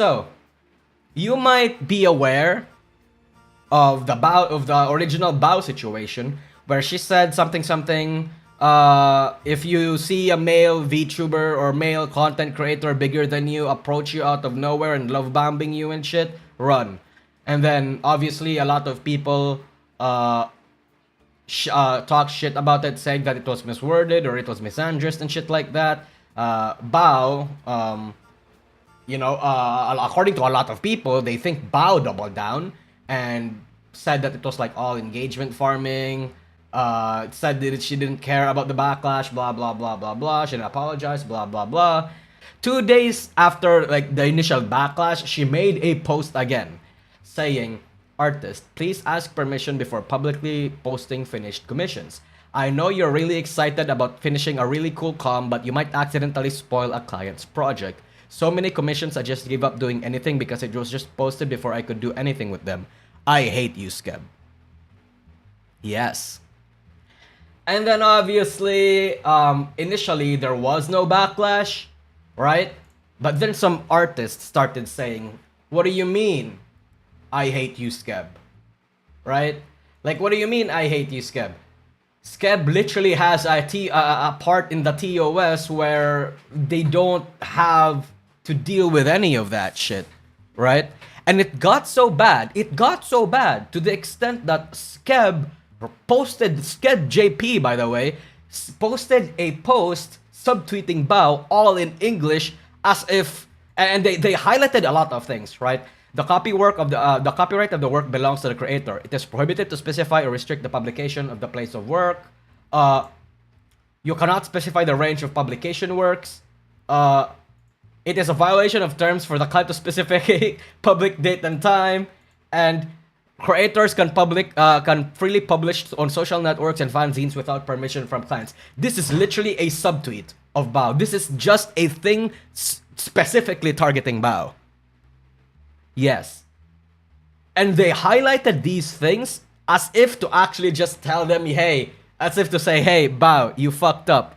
So, you might be aware of the original Bao situation, where she said something. If you see a male VTuber or male content creator bigger than you approach you out of nowhere and love bombing you and shit, run. And then obviously a lot of people talk shit about it, saying that it was misworded or it was misandrist and shit like that. Bao, according to a lot of people, they think Bao doubled down and said that it was like all engagement farming. Said that she didn't care about the backlash, blah blah blah blah blah. She didn't apologize, blah blah blah. 2 days after like the initial backlash, she made a post again, saying, "Artist, please ask permission before publicly posting finished commissions. I know you're really excited about finishing a really cool comm, but you might accidentally spoil a client's project. So many commissions I just gave up doing anything because it was just posted before I could do anything with them. I hate you, Skeb." Yes. And then obviously, initially there was no backlash, right? But then some artists started saying, "What do you mean? I hate you, Skeb." Right? Like, what do you mean I hate you, Skeb? Skeb literally has a part in the TOS where they don't have to deal with any of that shit, right? And it got so bad to the extent that Skeb JP, by the way, posted a post subtweeting Bao all in English as if, and they highlighted a lot of things, right? The copyright of the work belongs to the creator. It is prohibited to specify or restrict the publication of the place of work. You cannot specify the range of publication works. It is a violation of terms for the client to specify public date and time, and creators can freely publish on social networks and fanzines without permission from clients. This is literally a subtweet of Bao. This is just a thing specifically targeting Bao. Yes. And they highlighted these things as if to actually just tell them, hey, as if to say, hey, Bao, you fucked up.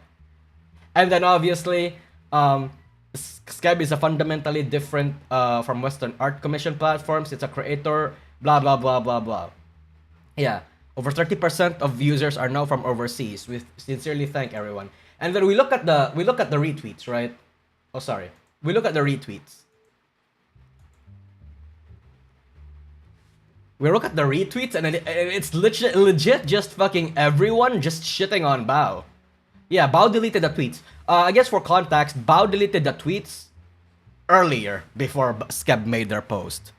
And then obviously, Skeb is a fundamentally different from Western art commission platforms. It's a creator, blah, blah, blah, blah, blah. Yeah. Over 30% of users are now from overseas. We sincerely thank everyone. And then we look at the retweets, right? Oh, sorry. We look at the retweets. We look at the retweets and it's legit just fucking everyone just shitting on Bao. Yeah, Bao deleted the tweets. I guess for context, Bao deleted the tweets earlier before Skeb made their post.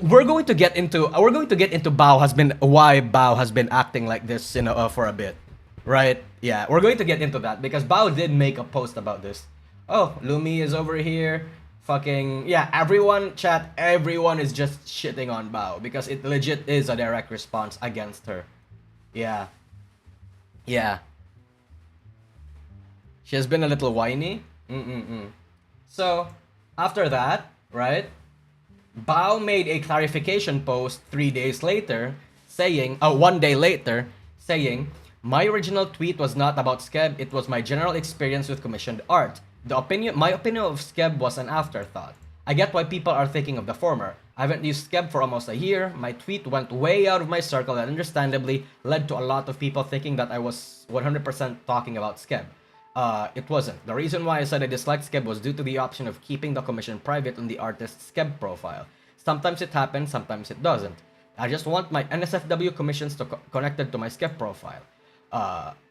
We're going to get into why Bao has been acting like this for a bit, right? Yeah, we're going to get into that because Bao did make a post about this. Oh, Lumi is over here. Fucking yeah, everyone is just shitting on Bao because it legit is a direct response against her. Yeah. Yeah. She has been a little whiny. So, after that, right? Bao made a clarification post 3 days later saying, 1 day later, saying, "My original tweet was not about Skeb, it was my general experience with commissioned art. My opinion of Skeb was an afterthought. I get why people are thinking of the former. I haven't used Skeb for almost a year. My tweet went way out of my circle and understandably led to a lot of people thinking that I was 100% talking about Skeb. It wasn't. The reason why I said I disliked Skeb was due to the option of keeping the commission private on the artist's Skeb profile. Sometimes it happens, sometimes it doesn't. I just want my NSFW commissions to connected to my Skeb profile.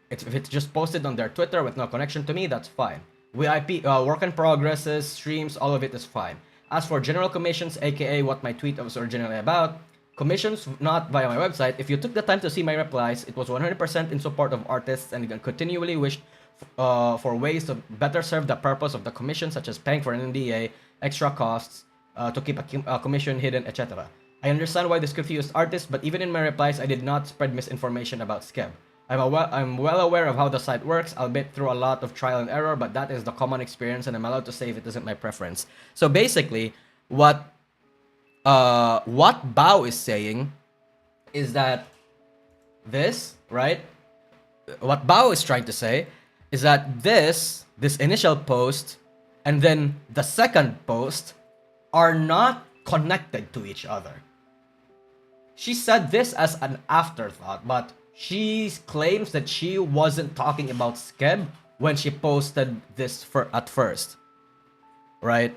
If it's just posted on their Twitter with no connection to me, that's fine. VIP, work in progresses, streams, all of it is fine. As for general commissions, aka what my tweet was originally about, commissions not via my website, if you took the time to see my replies, it was 100% in support of artists and continually wished for ways to better serve the purpose of the commission, such as paying for an NDA, extra costs, to keep a commission hidden, etc. I understand why this confused artists, but even in my replies, I did not spread misinformation about Skeb. I'm well aware of how the site works, albeit through a lot of trial and error, but that is the common experience and I'm allowed to say if it isn't my preference." So basically, what Bao is saying is that this, right? What Bao is trying to say is that this initial post and then the second post are not connected to each other. She said this as an afterthought, but she claims that she wasn't talking about Skeb when she posted this at first. Right?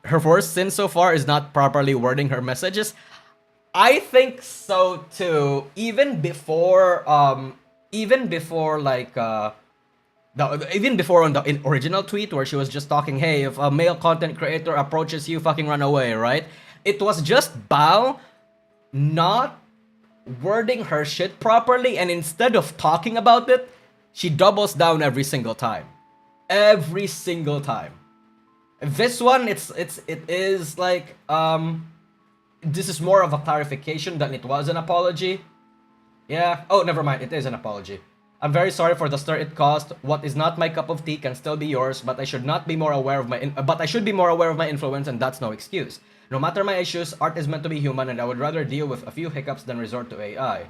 Her worst sin so far is not properly wording her messages. I think so too. Even before like even before on the original tweet where she was just talking, hey, if a male content creator approaches you, fucking run away, right? It was just Bao not wording her shit properly, and instead of talking about it, she doubles down every single time. Every single time. This one, it is like, this is more of a clarification than it was an apology. Yeah. Oh, never mind. It is an apology. I'm very sorry for the stir it caused. What is not my cup of tea can still be yours, but I should be more aware of my influence, and that's no excuse. No matter my issues, art is meant to be human, and I would rather deal with a few hiccups than resort to AI.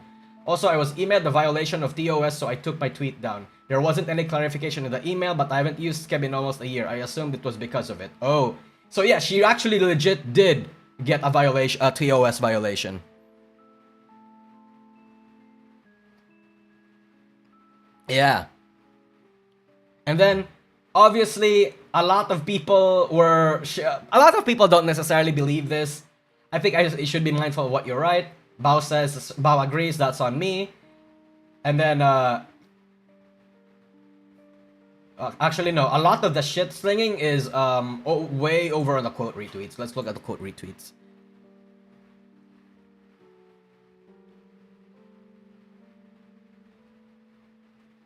Also, I was emailed the violation of TOS, so I took my tweet down. There wasn't any clarification in the email, but I haven't used Skeb in almost a year. I assumed it was because of it. Oh, so yeah, she actually legit did get a violation, a TOS violation. Yeah. And then, obviously, a lot of people don't necessarily believe this. I think you should be mindful of what you write. Bao agrees, that's on me. And then, actually, no, a lot of the shit slinging is way over on the quote retweets. Let's look at the quote retweets.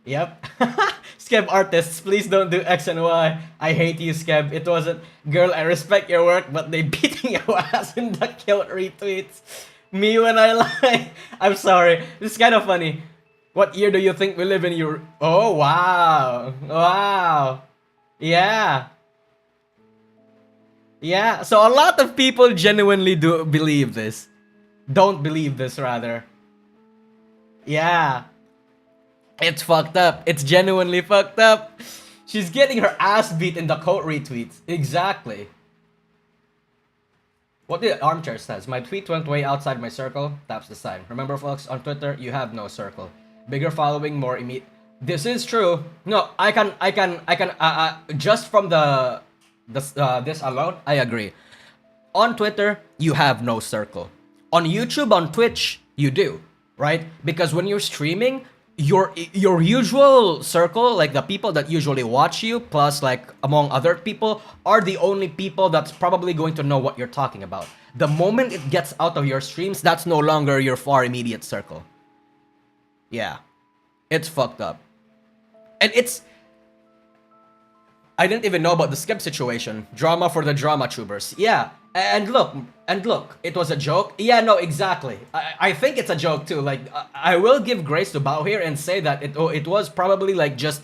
Yep. Skeb artists, please don't do X and Y. I hate you, Skeb. It wasn't, girl, I respect your work, but they beating your ass in the kilt retweets. Me when I lie. I'm sorry. This is kind of funny. What year do you think we live in? Oh, wow. Wow. Yeah. Yeah. So a lot of people genuinely do believe this. Don't believe this, rather. Yeah. It's fucked up. It's genuinely fucked up. She's getting her ass beat in the quote retweets. Exactly. What the armchair says? My tweet went way outside my circle. Taps the sign. Remember, folks, on Twitter, you have no circle. Bigger following, more immediate. This is true. No, I can. Just from this alone, I agree. On Twitter, you have no circle. On YouTube, on Twitch, you do, right? Because when you're streaming, your usual circle, like the people that usually watch you, plus like among other people, are the only people that's probably going to know what you're talking about. The moment it gets out of your streams, that's no longer your far immediate circle. Yeah. It's fucked up. And I didn't even know about the Skeb situation. Drama for the drama tubers. Yeah. And look, it was a joke. Yeah, no, exactly. I think it's a joke too. Like, I will give grace to Bao here and say that it was probably like just...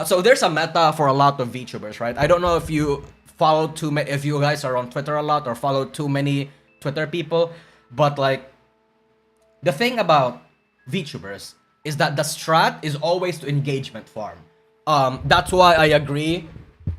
so there's a meta for a lot of VTubers, right? I don't know if you follow if you guys are on Twitter a lot or follow too many Twitter people, but like, the thing about VTubers is that the strat is always to engagement farm. That's why I agree.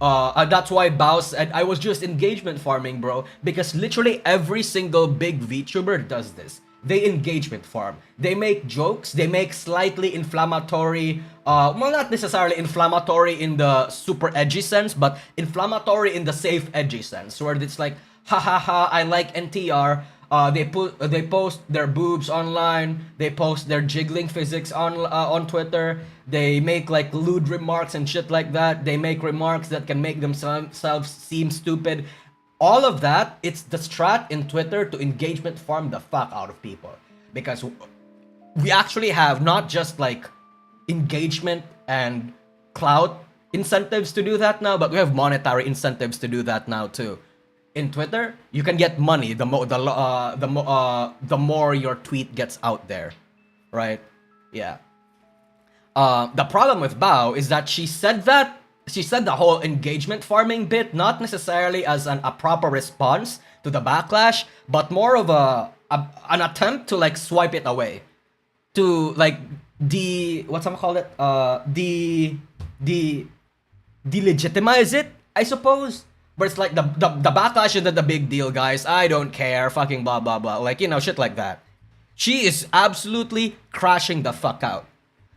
That's why Bao said, I was just engagement farming, bro. Because literally every single big VTuber does this. They engagement farm. They make jokes. They make slightly inflammatory, well, not necessarily inflammatory in the super edgy sense, but inflammatory in the safe edgy sense, where it's like, ha ha ha, I like NTR. They post their boobs online. They post their jiggling physics on Twitter. They make like lewd remarks and shit like that. They make remarks that can make themselves seem stupid. All of that, it's the strat in Twitter to engagement farm the fuck out of people. Because we actually have not just like engagement and clout incentives to do that now, but we have monetary incentives to do that now too. In Twitter, you can get money the more your tweet gets out there, right? Yeah. The problem with Bao is that she said the whole engagement farming bit not necessarily as a proper response to the backlash, but more of an attempt to like swipe it away, to like delegitimize it, I suppose. But it's like the backlash isn't the big deal, guys. I don't care. Fucking blah blah blah. Like, you know, shit like that. She is absolutely crashing the fuck out.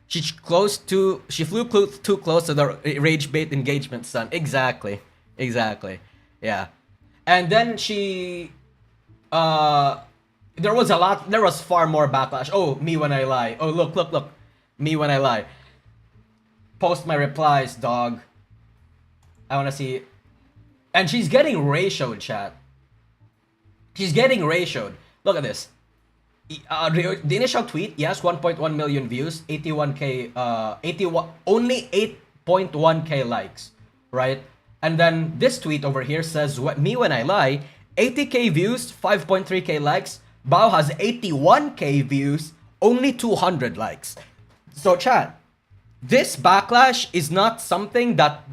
She flew too close to the rage bait engagement, son. Exactly. Exactly. Yeah. And then there was far more backlash. Oh, me when I lie. Oh, look. Me when I lie. Post my replies, dog. I wanna see. And she's getting ratioed, chat. She's getting ratioed. Look at this. The initial tweet, yes, 1.1 million views, 81k, only 8.1k likes, right? And then this tweet over here says, me when I lie, 80k views, 5.3k likes. Bao has 81k views, only 200 likes. So chat, this backlash is not something that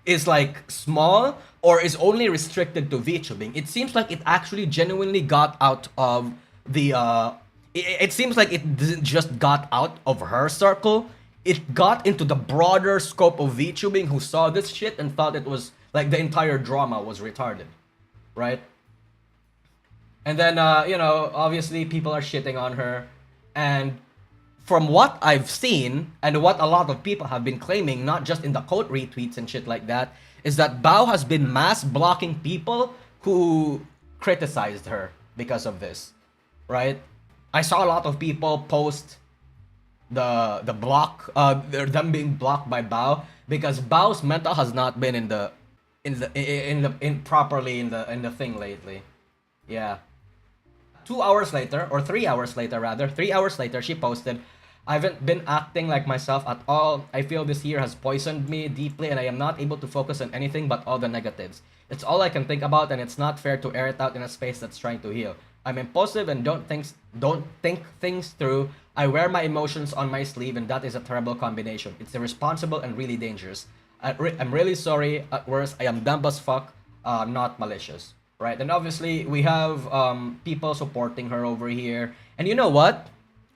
is like small or is only restricted to VTubing. It seems like it actually genuinely got out of the it seems like it didn't just got out of her circle. It got into the broader scope of VTubing who saw this shit and thought it was like the entire drama was retarded, right? And then you know, obviously people are shitting on her, and from what I've seen and what a lot of people have been claiming, not just in the quote retweets and shit like that, is that Bao has been mass blocking people who criticized her because of this, right? I saw a lot of people post the block, them being blocked by Bao because Bao's mental has not been properly in the thing lately. Yeah. 2 hours later, or 3 hours later rather, 3 hours later, she posted, I haven't been acting like myself at all. I feel this year has poisoned me deeply and I am not able to focus on anything but all the negatives. It's all I can think about and it's not fair to air it out in a space that's trying to heal. I'm impulsive and don't think things through. I wear my emotions on my sleeve and that is a terrible combination. It's irresponsible and really dangerous. I'm really sorry. At worst, I am dumb as fuck, not malicious. Right? And obviously, we have people supporting her over here. And you know what?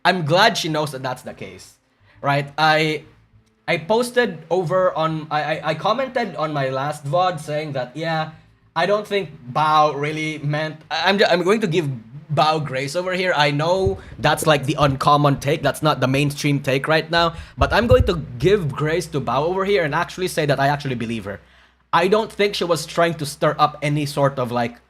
I'm glad she knows that that's the case. Right? I posted over on... I commented on my last VOD saying that, yeah, I don't think Bao really meant... I'm going to give Bao grace over here. I know that's like the uncommon take. That's not the mainstream take right now. But I'm going to give grace to Bao over here and actually say that I actually believe her. I don't think she was trying to stir up any sort of like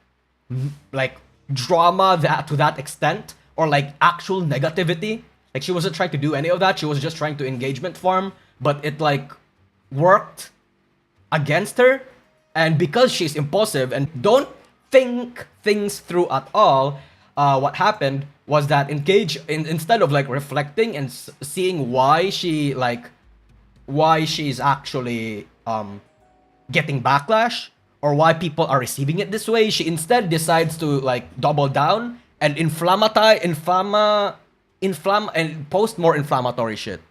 drama to that extent or like actual negativity. Like she wasn't trying to do any of that. She was just trying to engagement farm, but it like worked against her. And because she's impulsive and don't think things through at all, what happened was that instead of like reflecting and seeing why she's actually getting backlash or why people are receiving it this way, she instead decides to like double down and and post more inflammatory shit.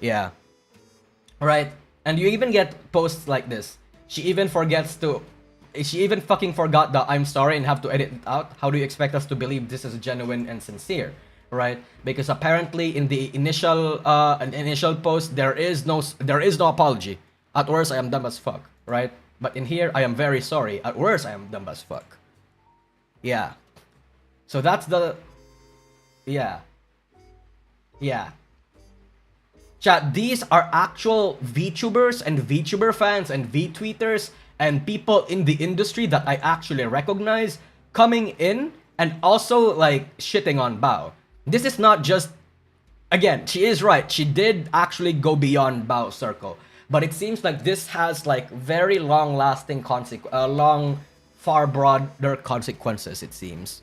Yeah. Right? And you even get posts like this. She even fucking forgot the I'm sorry and have to edit it out. How do you expect us to believe this is genuine and sincere? Right? Because apparently in the initial post there is no apology. At worst, I am dumb as fuck, right? But in here, I am very sorry. At worst, I am dumb as fuck. Yeah. So that's the... Yeah. Yeah. Chat, these are actual VTubers and VTuber fans and VTweeters and people in the industry that I actually recognize coming in and also, like, shitting on Bao. This is not just... Again, she is right. She did actually go beyond Bao's circle. But it seems like this has like very long-lasting far broader consequences, it seems.